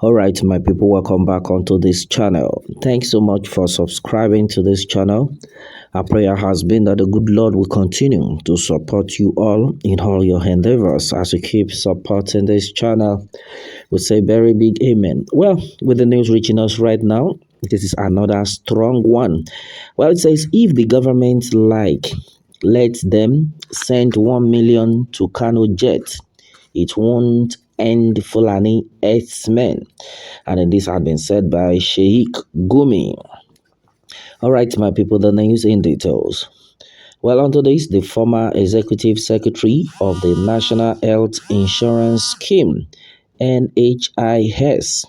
All right, my people, welcome back onto this channel. Thanks so much for subscribing to this channel. Our prayer has been that the good Lord will continue to support you all in all your endeavors as you keep supporting this channel. We say very big amen. Well, with the news reaching us right now, this is another strong one. Well, it says if the government let them send 1 million to Tucano jet, it won't end Fulani Hérdsméñ. And then this had been said by Sheik Gumi. All right, my people, the news in details. Well, on this, the former executive secretary of the National Health Insurance Scheme, NHIS,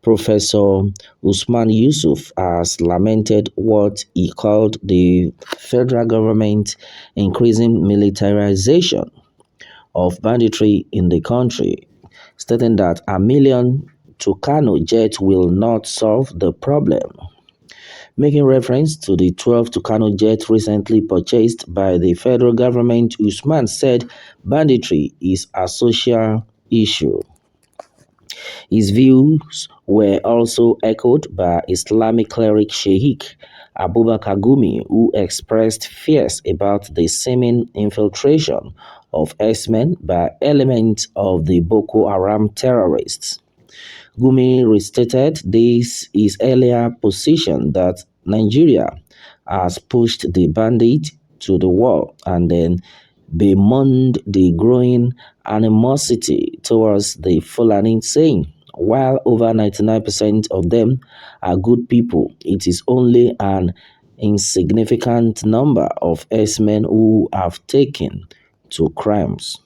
Professor Usman Yusuf, has lamented what he called the federal government increasing militarization of banditry in the country, stating that 1 million Tucano jet will not solve the problem. Making reference to the 12 Tucano jets recently purchased by the federal government, Usman said banditry is a social issue. His views were also echoed by Islamic cleric Sheik Gumi, who expressed fears about the seeming infiltration of Hérdsméñ by elements of the Boko Haram terrorists. Gumi restated his earlier position that Nigeria has pushed the bandit to the wall and then bemoaned the growing animosity towards the Fulani, saying, while over 99% of them are good people, it is only an insignificant number of Hérdsméň who have taken to crimes.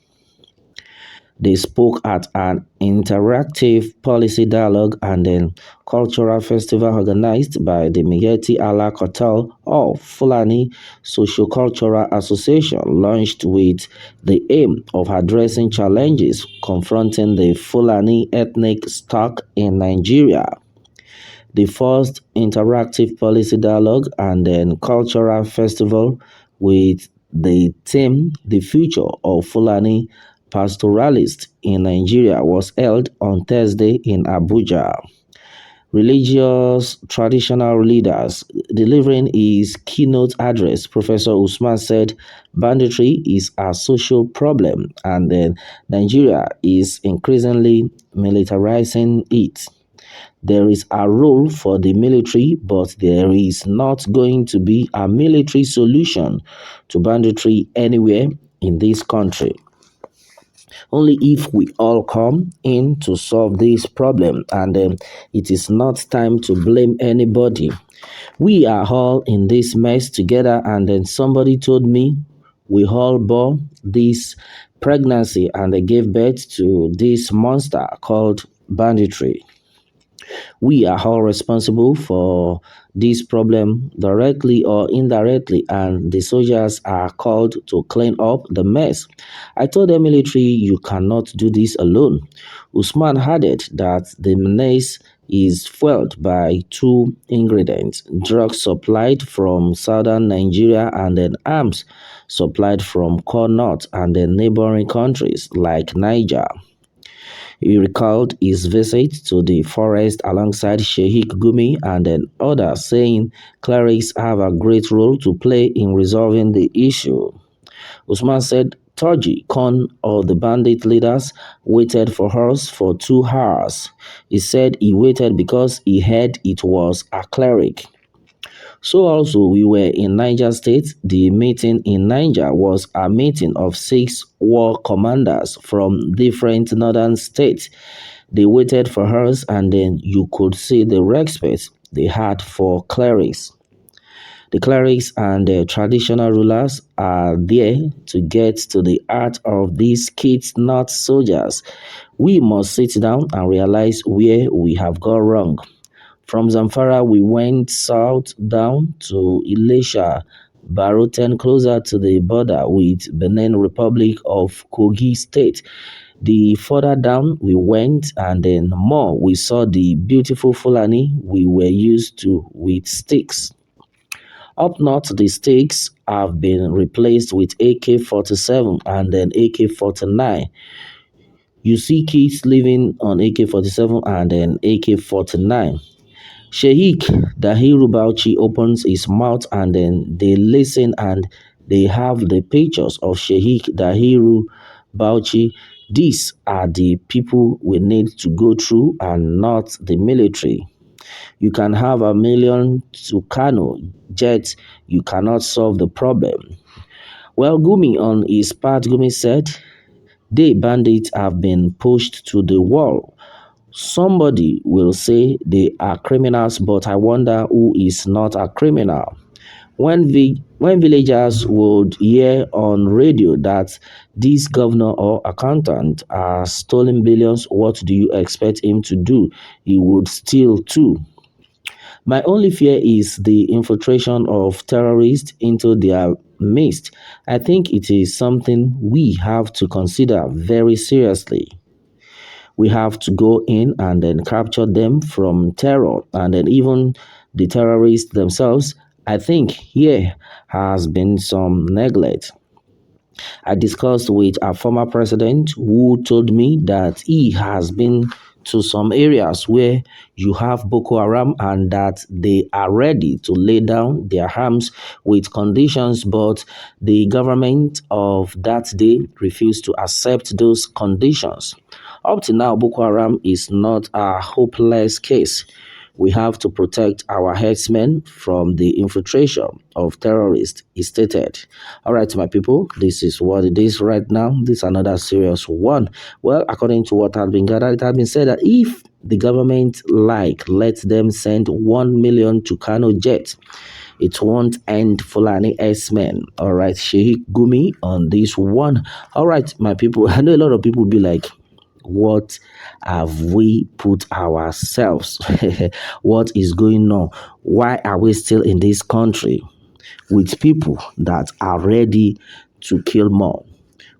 They spoke at an interactive policy dialogue and then cultural festival organized by the Miyetti Allah Kotal of Fulani Socio-Cultural Association, launched with the aim of addressing challenges confronting the Fulani ethnic stock in Nigeria. The first interactive policy dialogue and then cultural festival with the theme The Future of Fulani Pastoralists in Nigeria was held on Thursday in Abuja. Religious traditional leaders delivering his keynote address, Professor Usman said banditry is a social problem and then Nigeria is increasingly militarizing it. There is a role for the military, but there is not going to be a military solution to banditry anywhere in this country. Only if we all come in to solve this problem, and it is not time to blame anybody. We are all in this mess together, and then somebody told me we all bore this pregnancy and they gave birth to this monster called banditry. We are all responsible for this problem directly or indirectly, and the soldiers are called to clean up the mess. I told the military, you cannot do this alone. Usman added that the menace is fueled by two ingredients: drugs supplied from southern Nigeria and then arms supplied from core north and the neighboring countries like Niger. He recalled his visit to the forest alongside Sheik Gumi and then others, saying clerics have a great role to play in resolving the issue. Usman said Toji Khan of the bandit leaders waited for us for 2 hours. He said he waited because he heard it was a cleric. So also we were in Niger State. The meeting in Niger was a meeting of 6 war commanders from different northern states. They waited for us and then you could see the respect they had for clerics. The clerics and the traditional rulers are there to get to the heart of these kids, not soldiers. We must sit down and realize where we have gone wrong. From Zamfara, we went south down to Ilesha, Baroten, closer to the border with Benin Republic of Kogi State. The further down we went and then more, we saw the beautiful Fulani we were used to with sticks. Up north, the sticks have been replaced with AK-47 and then AK-49. You see kids living on AK-47 and then AK-49. Sheik Dahiru Bauchi opens his mouth and then they listen and they have the pictures of Sheik Dahiru Bauchi. These are the people we need to go through and not the military. You can have a million Tucano jets, you cannot solve the problem. Well, Gumi on his part, Gumi said, they bandits have been pushed to the wall. Somebody will say they are criminals, but I wonder who is not a criminal. When villagers would hear on radio that this governor or accountant are stealing billions, what do you expect him to do? He would steal too. My only fear is the infiltration of terrorists into their midst. I think it is something we have to consider very seriously. We have to go in and then capture them from terror and then even the terrorists themselves. I think here has been some neglect. I discussed with a former president who told me that he has been to some areas where you have Boko Haram and that they are ready to lay down their arms with conditions, but the government of that day refused to accept those conditions. Up to now, Boko Haram is not a hopeless case. We have to protect our herdsmen from the infiltration of terrorists, he stated. All right, my people, this is what it is right now. This is another serious one. Well, according to what has been gathered, it has been said that if the government let them send 1 million Tucano jets, it won't end Fulani Hérdsméñ. All right, Sheik Gumi on this one. All right, my people, I know a lot of people will be like, what have we put ourselves? What is going on? Why are we still in this country with people that are ready to kill more,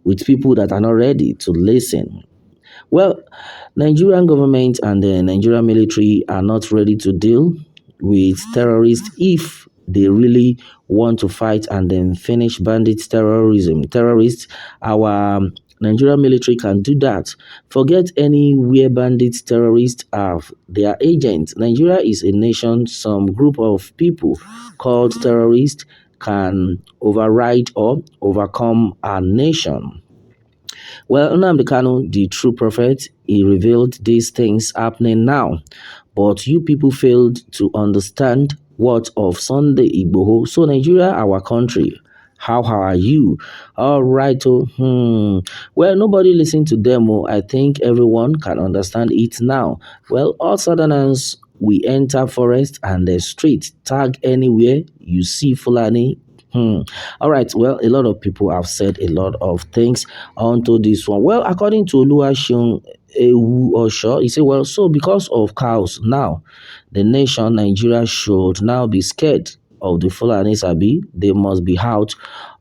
with people that are not ready to listen? Well, Nigerian government and the Nigerian military are not ready to deal with terrorists if they really want to fight and then finish bandit terrorism. Terrorists, our Nigerian military can do that. Forget anywhere bandits, terrorists have their agents. Nigeria is a nation, some group of people called terrorists can override or overcome a nation. Well, Nnamdi Kanu, the true prophet, he revealed these things happening now. But you people failed to understand what of Sunday Igboho. So Nigeria, our country, how are you? All right. Well, nobody listened to them. I think everyone can understand it now. Well, all Southerners, we enter forest and the street. Tag anywhere you see Fulani. All right. Well, a lot of people have said a lot of things onto this one. Well, according to Oluwaseun Ewu Osho, he said, well, so because of cows now, the nation Nigeria should now be scared of the Fulanis, Abi. They must be out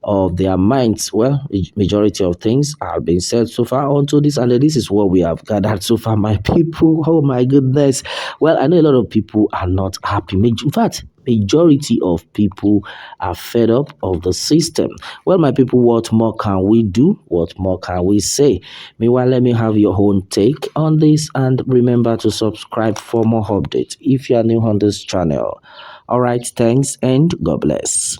of their minds. Well, majority of things have been said so far onto this, and this is what we have gathered so far, my people. Oh my goodness. Well, I know a lot of people are not happy. In fact, majority of people are fed up of the system. Well, my people, what more can we do? What more can we say? Meanwhile, let me have your own take on this, and remember to subscribe for more updates if you are new on this channel. All right, thanks and God bless.